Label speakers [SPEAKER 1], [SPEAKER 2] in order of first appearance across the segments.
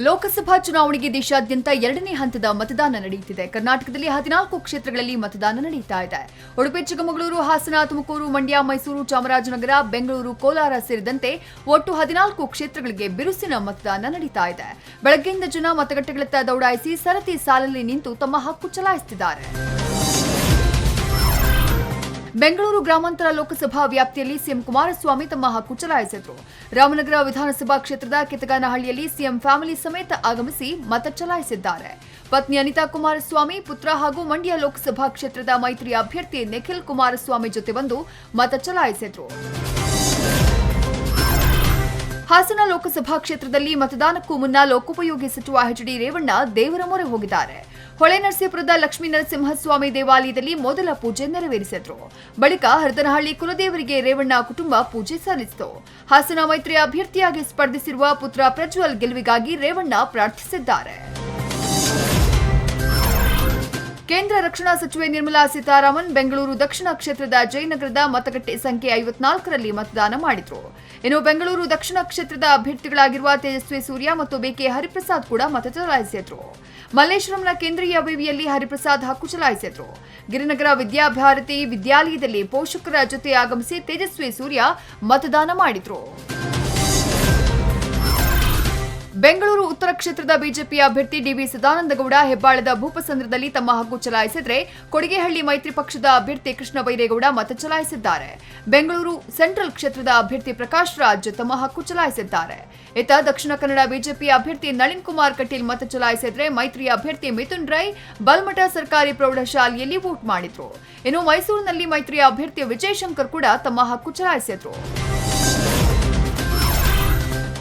[SPEAKER 1] ಲೋಕಸಭಾ ಚುನಾವಣೆಗೆ ದೇಶಾದ್ಯಂತ ಎರಡನೇ ಹಂತದ ಮತದಾನ ನಡೆಯುತ್ತಿದೆ. ಕರ್ನಾಟಕದಲ್ಲಿ 14 ಕ್ಷೇತ್ರಗಳಲ್ಲಿ ಮತದಾನ ನಡೆಯುತ್ತಾ ಇದೆ. ಉಡುಪಿ, ಚಿಕ್ಕಮಗಳೂರು, ಹಾಸನ, ತುಮಕೂರು, ಮಂಡ್ಯ, ಮೈಸೂರು, ಚಾಮರಾಜನಗರ, ಬೆಂಗಳೂರು, ಕೋಲಾರ ಸೇರಿದಂತೆ ಒಟ್ಟು 14 ಕ್ಷೇತ್ರಗಳಿಗೆ ಬಿರುಸಿನ ಮತದಾನ ನಡೆಯುತ್ತಾ ಇದೆ. ಬೆಳಗ್ಗೆಯಿಂದ ಜನ ಮತಗಟ್ಟೆಗಳತ್ತ ದೌಡಾಯಿಸಿ ಸರತಿ ಸಾಲಲ್ಲಿ ನಿಂತು ತಮ್ಮ ಹಕ್ಕು ಚಲಾಯಿಸುತ್ತಿದ್ದಾರೆ. ಬೆಂಗಳೂರು ಗ್ರಾಮಾಂತರ ಲೋಕಸಭಾ ವ್ಯಾಪ್ತಿಯಲ್ಲಿ ಸಿಎಂ ಕುಮಾರಸ್ವಾಮಿ ತಮ್ಮ ಹಕ್ಕು ಚಲಾಯಿಸಿದರು. ರಾಮನಗರ ವಿಧಾನಸಭಾ ಕ್ಷೇತ್ರದ ಕಿತ್ತಗಾನಹಳ್ಳಿಯಲ್ಲಿ ಸಿಎಂ ಫ್ಯಾಮಿಲಿ ಸಮೇತ ಆಗಮಿಸಿ ಮತ ಚಲಾಯಿಸಿದ್ದಾರೆ. ಪತ್ನಿ ಅನಿತಾ ಕುಮಾರಸ್ವಾಮಿ, ಪುತ್ರ ಹಾಗೂ ಮಂಡ್ಯ ಲೋಕಸಭಾ ಕ್ಷೇತ್ರದ ಮೈತ್ರಿ ಅಭ್ಯರ್ಥಿ ನಿಖಿಲ್ ಕುಮಾರಸ್ವಾಮಿ ಜೊತೆ ಬಂದು ಮತ ಚಲಾಯಿಸಿದರು. ಹಾಸನ ಲೋಕಸಭಾ ಕ್ಷೇತ್ರದಲ್ಲಿ ಮತದಾನಕ್ಕೂ ಮುನ್ನ ಲೋಕೋಪಯೋಗಿ ಸಚಿವ ಎಚ್.ಡಿ. ರೇವಣ್ಣ ದೇವರ ಮೊರೆ ಹೋಗಿದ್ದಾರೆ. ಹೊಳೆನರಸೀಪುರದ ಲಕ್ಷ್ಮೀ ನರಸಿಂಹಸ್ವಾಮಿ ದೇವಾಲಯದಲ್ಲಿ ಮೊದಲ ಪೂಜೆ ನೆರವೇರಿಸಿದ್ರು. ಬಳಿಕ ಹರದನಹಳ್ಳಿ ಕುಲದೇವರಿಗೆ ರೇವಣ್ಣ ಕುಟುಂಬ ಪೂಜೆ ಸಲ್ಲಿಸಿತು. ಹಾಸನ ಮೈತ್ರಿ ಅಭ್ಯರ್ಥಿಯಾಗಿ ಸ್ಪರ್ಧಿಸಿರುವ ಪುತ್ರ ಪ್ರಜ್ವಲ್ ಗೆಲುವಿಗಾಗಿ ರೇವಣ್ಣ ಪ್ರಾರ್ಥಿಸಿದ್ದಾರೆ. ಕೇಂದ್ರ ರಕ್ಷಣಾ ಸಚಿವೆ ನಿರ್ಮಲಾ ಸೀತಾರಾಮನ್ ಬೆಂಗಳೂರು ದಕ್ಷಿಣ ಕ್ಷೇತ್ರದ ಜಯನಗರದ ಮತಗಟ್ಟೆ ಸಂಖ್ಯೆ 54ರಲ್ಲಿ ಮತದಾನ ಮಾಡಿದ್ರು. ಇನ್ನು ಬೆಂಗಳೂರು ದಕ್ಷಿಣ ಕ್ಷೇತ್ರದ ಅಭ್ಯರ್ಥಿಗಳಾಗಿರುವ ತೇಜಸ್ವಿ ಸೂರ್ಯ ಮತ್ತು ಬಿಕೆ ಹರಿಪ್ರಸಾದ್ ಕೂಡ ಮತ ಚಲಾಯಿಸಿದ್ರು. ಮಲ್ಲೇಶ್ವರಂನ ಕೇಂದ್ರೀಯ ವಿವಿಯಲ್ಲಿ ಹರಿಪ್ರಸಾದ್ ಹಕ್ಕು ಚಲಾಯಿಸಿದ್ರು. ಗಿರಿನಗರ ವಿದ್ಯಾಭಾರತಿ ವಿದ್ಯಾಲಯದಲ್ಲಿ ಪೋಷಕರ ಜೊತೆ ಆಗಮಿಸಿ ತೇಜಸ್ವಿ ಸೂರ್ಯ ಮತದಾನ ಮಾಡಿದ್ರು. ಬೆಂಗಳೂರು ಉತ್ತರ ಕ್ಷೇತ್ರದ ಬಿಜೆಪಿ ಅಭ್ಯರ್ಥಿ ಡಿವಿ ಸದಾನಂದಗೌಡ ಹೆಬ್ಬಾಳದ ಭೂಪಸಂದ್ರದಲ್ಲಿ ತಮ್ಮ ಹಕ್ಕು ಚಲಾಯಿಸಿದರೆ, ಕೊಡಿಗೆಹಳ್ಳಿ ಮೈತ್ರಿ ಪಕ್ಷದ ಅಭ್ಯರ್ಥಿ ಕೃಷ್ಣ ಬೈರೇಗೌಡ ಮತ ಚಲಾಯಿಸಿದ್ದಾರೆ. ಬೆಂಗಳೂರು ಸೆಂಟ್ರಲ್ ಕ್ಷೇತ್ರದ ಅಭ್ಯರ್ಥಿ ಪ್ರಕಾಶ್ ರಾಜ್ ತಮ್ಮ ಹಕ್ಕು ಚಲಾಯಿಸಿದ್ದಾರೆ. ಇತ್ತ ದಕ್ಷಿಣ ಕನ್ನಡ ಬಿಜೆಪಿ ಅಭ್ಯರ್ಥಿ ನಳಿನ್ ಕುಮಾರ್ ಕಟೀಲ್ ಮತ ಚಲಾಯಿಸಿದರೆ, ಮೈತ್ರಿ ಅಭ್ಯರ್ಥಿ ಮಿಥುನ್ ರೈ ಬಲ್ಮಠ ಸರ್ಕಾರಿ ಪ್ರೌಢಶಾಲೆಯಲ್ಲಿ ವೋಟ್ ಮಾಡಿದ್ರು. ಇನ್ನು ಮೈಸೂರಿನಲ್ಲಿ ಮೈತ್ರಿ ಅಭ್ಯರ್ಥಿ ವಿಜಯಶಂಕರ್ ಕೂಡ ತಮ್ಮ ಹಕ್ಕು ಚಲಾಯಿಸಿದ್ರು.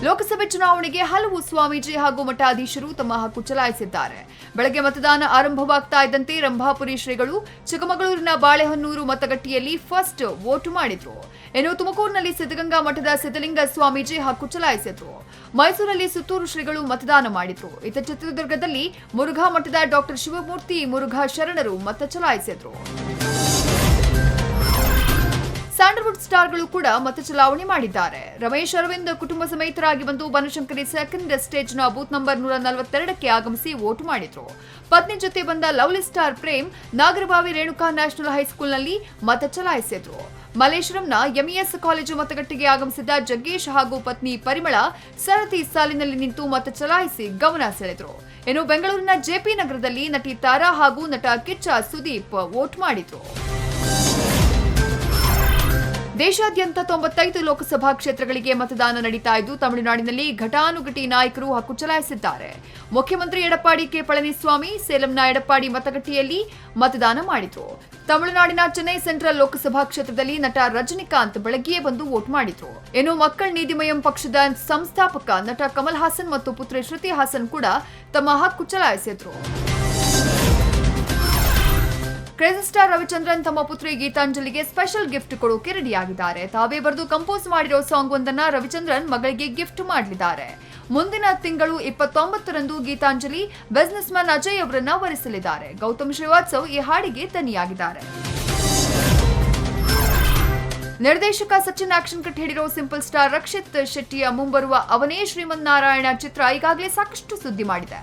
[SPEAKER 1] ಲೋಕಸಭೆ ಚುನಾವಣೆಗೆ ಹಲವು ಸ್ವಾಮೀಜಿ ಹಾಗೂ ಮಠಾಧೀಶರು ತಮ್ಮ ಹಕ್ಕು ಚಲಾಯಿಸಿದ್ದಾರೆ. ಬೆಳಗ್ಗೆ ಮತದಾನ ಆರಂಭವಾಗ್ತಾ ಇದ್ದಂತೆ ರಂಭಾಪುರಿ ಶ್ರೀಗಳು ಚಿಕ್ಕಮಗಳೂರಿನ ಬಾಳೆಹೊನ್ನೂರು ಮತಗಟ್ಟೆಯಲ್ಲಿ ಫಸ್ಟ್ ವೋಟ್ ಮಾಡಿದ್ರು. ಇನ್ನು ತುಮಕೂರಿನಲ್ಲಿ ಸಿದ್ಧಗಂಗಾ ಮಠದ ಸಿದ್ಧಲಿಂಗ ಸ್ವಾಮೀಜಿ ಹಕ್ಕು ಚಲಾಯಿಸಿದ್ರು. ಮೈಸೂರಲ್ಲಿ ಸುತ್ತೂರು ಶ್ರೀಗಳು ಮತದಾನ ಮಾಡಿದ್ರು. ಇತ್ತ ಚಿತ್ರದುರ್ಗದಲ್ಲಿ ಮುರುಘಾ ಮಠದ ಡಾಕ್ಟರ್ ಶಿವಮೂರ್ತಿ ಮುರುಘಾ ಶರಣರು ಮತ ಚಲಾಯಿಸಿದ್ರು. ಸ್ಯಾಂಡಲ್ವುಡ್ ಸ್ಟಾರ್ಗಳು ಕೂಡ ಮತ ಚಲಾವಣೆ ಮಾಡಿದ್ದಾರೆ. ರಮೇಶ್ ಅರವಿಂದ್ ಕುಟುಂಬ ಸಮೇತರಾಗಿ ಬಂದು ಬನಶಂಕರಿ ಸೆಕೆಂಡ್ ಸ್ಟೇಜ್ನ ಬೂತ್ ನಂಬರ್ 142ಕ್ಕೆ ಆಗಮಿಸಿ ವೋಟ್ ಮಾಡಿದ್ರು. ಪತ್ನಿ ಜೊತೆ ಬಂದ lovely star Prem Nagarabhavi Renuka national ಹೈಸ್ಕೂಲ್ನಲ್ಲಿ ಮತ ಚಲಾಯಿಸಿದ್ರು. ಮಲ್ಲೇಶ್ವರಂನ ಎಂಇಎಸ್ ಕಾಲೇಜು ಮತಗಟ್ಟೆಗೆ ಆಗಮಿಸಿದ ಜಗ್ಗೇಶ್ ಹಾಗೂ ಪತ್ನಿ ಪರಿಮಳ ಸರತಿ ಸಾಲಿನಲ್ಲಿ ನಿಂತು ಮತ ಚಲಾಯಿಸಿ ಗಮನ ಸೆಳೆದ್ರು. ಇನ್ನು ಬೆಂಗಳೂರಿನ ಜೆಪಿ ನಗರದಲ್ಲಿ ನಟಿ ತಾರಾ ಹಾಗೂ ನಟ ಕಿಚ್ಚ ಸುದೀಪ್ ವೋಟ್ ಮಾಡಿದ್ರು. ದೇಶಾದ್ಯಂತ 95 ಲೋಕಸಭಾ ಕ್ಷೇತ್ರಗಳಿಗೆ ಮತದಾನ ನಡೀತಾ ಇದ್ದು, ತಮಿಳುನಾಡಿನಲ್ಲಿ ಘಟಾನುಘಟಿ ನಾಯಕರು ಹಕ್ಕು ಚಲಾಯಿಸಿದ್ದಾರೆ. ಮುಖ್ಯಮಂತ್ರಿ ಎಡಪ್ಪಾಡಿ ಕೆ ಪಳನಿಸ್ವಾಮಿ ಸೇಲಂನ ಎಡಪ್ಪಾಡಿ ಮತಗಟ್ಟೆಯಲ್ಲಿ ಮತದಾನ ಮಾಡಿದ್ರು. ತಮಿಳುನಾಡಿನ ಚೆನ್ನೈ ಸೆಂಟ್ರಲ್ ಲೋಕಸಭಾ ಕ್ಷೇತ್ರದಲ್ಲಿ ನಟ ರಜನಿಕಾಂತ್ ಬೆಳಗ್ಗೆಯೇ ಬಂದು ವೋಟ್ ಮಾಡಿದ್ರು. ಇನ್ನು ಮಕ್ಕಳ್ ನೀತಿಮಯಂ ಪಕ್ಷದ ಸಂಸ್ಥಾಪಕ ನಟ ಕಮಲ್ ಹಾಸನ್ ಮತ್ತು ಪುತ್ರಿ ಶ್ರುತಿ ಹಾಸನ್ ಕೂಡ ತಮ್ಮ ಹಕ್ಕು ಚಲಾಯಿಸಿದ್ರು. ಕ್ರೇಜಿ ಸ್ಟಾರ್ ರವಿಚಂದ್ರನ್ ತಮ್ಮ ಪುತ್ರಿ ಗೀತಾಂಜಲಿಗೆ ಸ್ಪೆಷಲ್ ಗಿಫ್ಟ್ ಕೊಡೋಕೆ ರೆಡಿಯಾಗಿದ್ದಾರೆ. ತಾವೇ ಬರೆದು ಕಂಪೋಸ್ ಮಾಡಿರೋ ಸಾಂಗ್ ಒಂದನ್ನ ರವಿಚಂದ್ರನ್ ಮಗಳಿಗೆ ಗಿಫ್ಟ್ ಮಾಡಲಿದ್ದಾರೆ. ಮುಂದಿನ ತಿಂಗಳು 29ರಂದು ಗೀತಾಂಜಲಿ ಬಿಸಿನೆಸ್ ಮ್ಯಾನ್ ಅಜಯ್ ಅವರನ್ನ ವರಿಸಲಿದ್ದಾರೆ. ಗೌತಮ್ ಶ್ರೀವಾತ್ಸವ್ ಈ ಹಾಡಿಗೆ ದನಿಯಾಗಿದ್ದಾರೆ. ನಿರ್ದೇಶಕ ಸಚಿನ್ ಆಕ್ಷನ್ ಕಟ್ ಹಿಡಿರೋ ಸಿಂಪಲ್ ಸ್ಟಾರ್ ರಕ್ಷಿತ್ ಶೆಟ್ಟಿಯ ಮುಂಬರುವ ಅವನೇ ಶ್ರೀಮನ್ನಾರಾಯಣ ಚಿತ್ರ ಈಗಾಗಲೇ ಸಾಕಷ್ಟು ಸುದ್ದಿ ಮಾಡಿದೆ.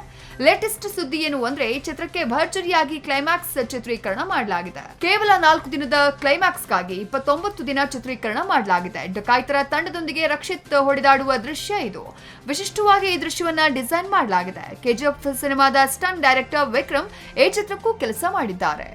[SPEAKER 1] ಲೇಟೆಸ್ಟ್ ಸುದ್ದಿ ಏನು ಅಂದ್ರೆ, ಈ ಚಿತ್ರಕ್ಕೆ ಭರ್ಜರಿಯಾಗಿ ಕ್ಲೈಮ್ಯಾಕ್ಸ್ ಚಿತ್ರೀಕರಣ ಮಾಡಲಾಗಿದೆ. ಕೇವಲ 4 ದಿನದ ಕ್ಲೈಮ್ಯಾಕ್ಸ್ಗಾಗಿ 29 ದಿನ ಚಿತ್ರೀಕರಣ ಮಾಡಲಾಗಿದೆ. ಡಕಾಯಿತರ ತಂಡದೊಂದಿಗೆ ರಕ್ಷಿತ್ ಹೊಡೆದಾಡುವ ದೃಶ್ಯ ಇದು. ವಿಶಿಷ್ಟವಾಗಿ ಈ ದೃಶ್ಯವನ್ನ ಡಿಸೈನ್ ಮಾಡಲಾಗಿದೆ. ಕೆಜಿಎಫ್ ಸಿನಿಮಾದ ಸ್ಟಂಟ್ ಡೈರೆಕ್ಟರ್ ವಿಕ್ರಮ್ ಈ ಚಿತ್ರಕ್ಕೂ ಕೆಲಸ ಮಾಡಿದ್ದಾರೆ.